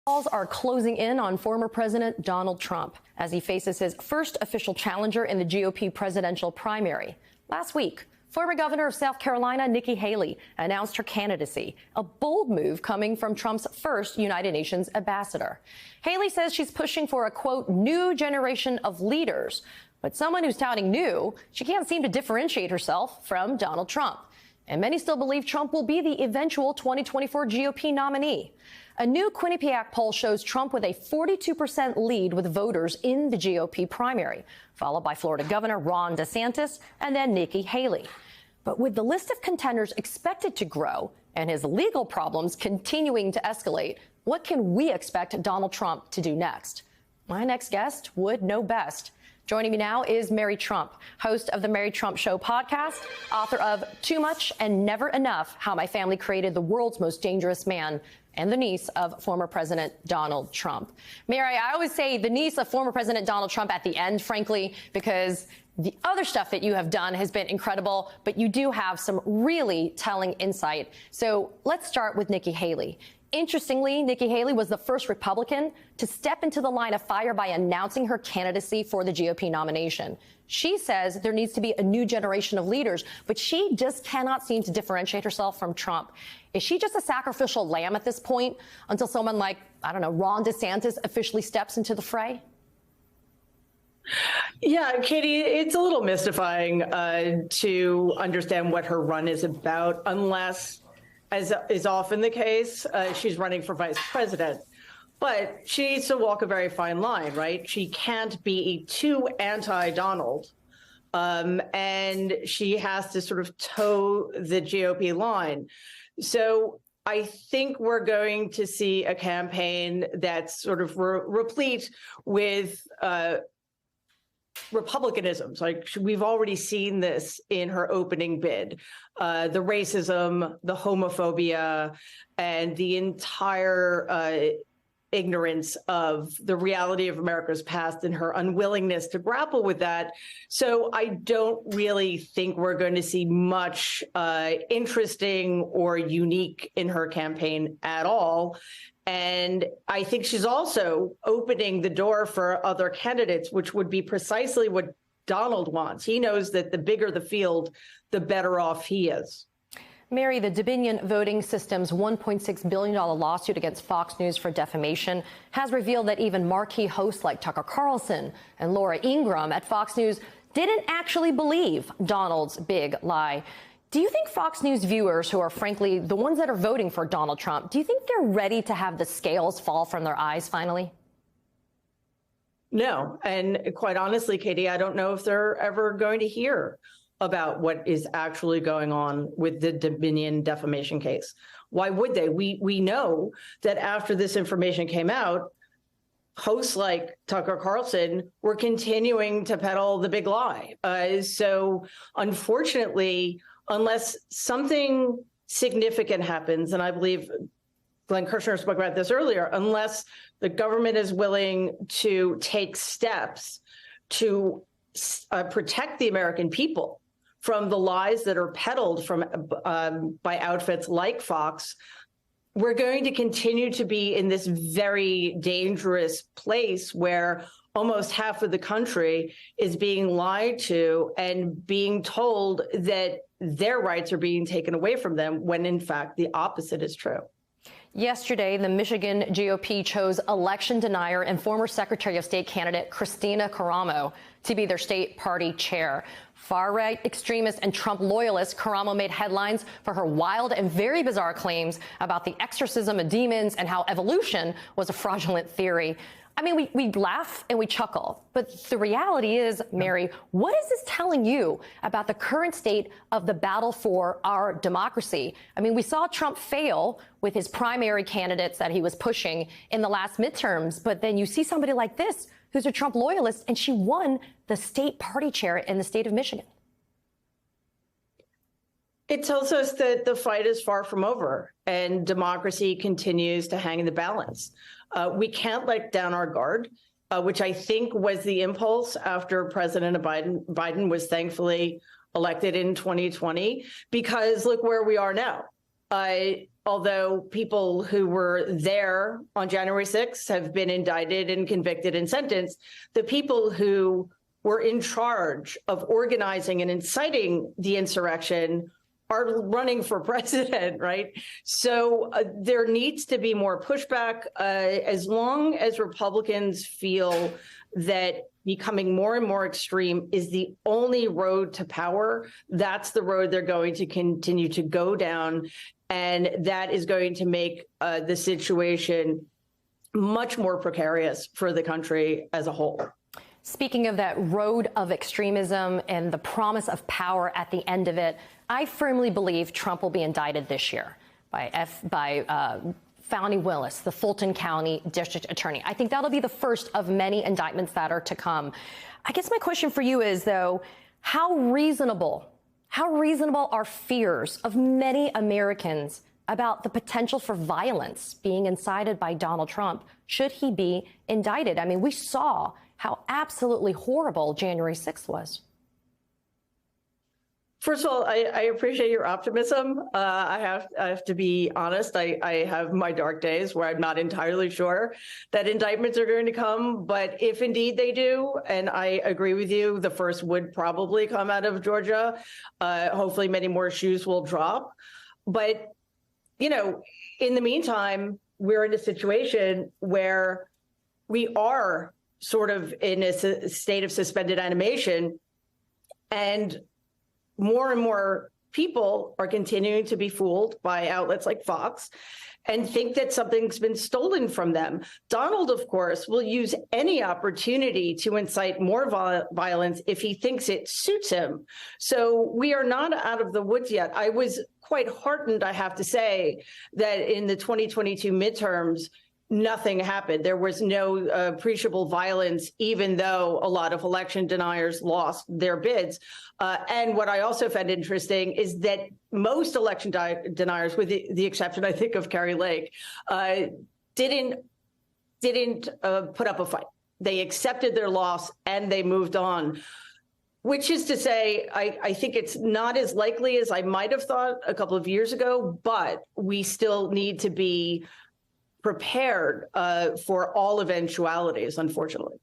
Calls are closing in on former President Donald Trump as he faces his first official challenger in the GOP presidential primary. Last week, former governor of South Carolina, Nikki Haley, announced her candidacy, a bold move coming from Trump's first United Nations ambassador. Haley says she's pushing for a, quote, new generation of leaders. But someone who's touting new, she can't seem to differentiate herself from Donald Trump. And many still believe Trump will be the eventual 2024 GOP nominee. A new Quinnipiac poll shows Trump with a 42% lead with voters in the GOP primary, followed by Florida Governor Ron DeSantis and then Nikki Haley. But with the list of contenders expected to grow and his legal problems continuing to escalate, what can we expect Donald Trump to do next? My next guest would know best. Joining me now is Mary Trump, host of the Mary Trump Show podcast, author of Too Much and Never Enough, How My Family Created the World's Most Dangerous Man, and the niece of former President Donald Trump. Mary, I always say the niece of former President Donald Trump at the end, frankly, because the other stuff that you have done has been incredible, but you do have some really telling insight. So let's start with Nikki Haley. Interestingly, Nikki Haley was the first Republican to step into the line of fire by announcing her candidacy for the GOP nomination. She says there needs to be a new generation of leaders, but she just cannot seem to differentiate herself from Trump. Is she just a sacrificial lamb at this point until someone like, I don't know, Ron DeSantis officially steps into the fray? Yeah, Katie, it's a little mystifying to understand what her run is about, unless, as is often the case, she's running for vice president. But she needs to walk a very fine line, right? She can't be too anti-Donald, and she has to sort of toe the GOP line. So I think we're going to see a campaign that's sort of replete with republicanisms. Like, we've already seen this in her opening bid, the racism, the homophobia, and the entire ignorance of the reality of America's past and her unwillingness to grapple with that. So I don't really think we're going to see much interesting or unique in her campaign at all. And I think she's also opening the door for other candidates, which would be precisely what Donald wants. He knows that the bigger the field, the better off he is. Mary, the Dominion voting system's $1.6 billion lawsuit against Fox News for defamation has revealed that even marquee hosts like Tucker Carlson and Laura Ingraham at Fox News didn't actually believe Donald's big lie. Do you think Fox News viewers, who are frankly the ones that are voting for Donald Trump, do you think they're ready to have the scales fall from their eyes finally? No. And quite honestly, Katie, I don't know if they're ever going to hear about what is actually going on with the Dominion defamation case. Why would they? We know that after this information came out, hosts like Tucker Carlson were continuing to peddle the big lie. So unfortunately, unless something significant happens, and I believe Glenn Kirshner spoke about this earlier, unless the government is willing to take steps to protect the American people from the lies that are peddled from by outfits like Fox, we're going to continue to be in this very dangerous place where almost half of the country is being lied to and being told that their rights are being taken away from them, when in fact the opposite is true. Yesterday, the Michigan GOP chose election denier and former Secretary of State candidate Christina Caramo to be their state party chair. Far-right extremist and Trump loyalist Caramo made headlines for her wild and very bizarre claims about the exorcism of demons and how evolution was a fraudulent theory. I mean, we laugh and we chuckle, but the reality is, Mary, what is this telling you about the current state of the battle for our democracy? I mean, we saw Trump fail with his primary candidates that he was pushing in the last midterms, but then you see somebody like this who's a Trump loyalist, and she won the state party chair in the state of Michigan. It tells us that the fight is far from over and democracy continues to hang in the balance. We can't let down our guard, which I think was the impulse after President Biden was thankfully elected in 2020, because look where we are now. Although people who were there on January 6th have been indicted and convicted and sentenced, the people who were in charge of organizing and inciting the insurrection are running for president, right? So there needs to be more pushback. As long as Republicans feel that becoming more and more extreme is the only road to power, that's the road they're going to continue to go down. And that is going to make the situation much more precarious for the country as a whole. Speaking of that road of extremism and the promise of power at the end of it, I firmly believe Trump will be indicted this year by Fani Willis, the Fulton County District Attorney. I think that'll be the first of many indictments that are to come. I guess my question for you is, though, how reasonable are fears of many Americans about the potential for violence being incited by Donald Trump should he be indicted? I mean, we saw how absolutely horrible January 6th was. First of all, I appreciate your optimism. I have to be honest. I have my dark days where I'm not entirely sure that indictments are going to come. But if indeed they do, and I agree with you, the first would probably come out of Georgia. Hopefully many more shoes will drop. But, you know, in the meantime, we're in a situation where we are sort of in a state of suspended animation, and more people are continuing to be fooled by outlets like Fox and think that something's been stolen from them. Donald, of course, will use any opportunity to incite more violence if he thinks it suits him. So we are not out of the woods yet. I was quite heartened, I have to say, that in the 2022 midterms, nothing happened. There was no appreciable violence, even though a lot of election deniers lost their bids. And what I also found interesting is that most election deniers, with the exception, I think, of Kari Lake, didn't put up a fight. They accepted their loss and they moved on. Which is to say, I think it's not as likely as I might have thought a couple of years ago, but we still need to be prepared for all eventualities, unfortunately.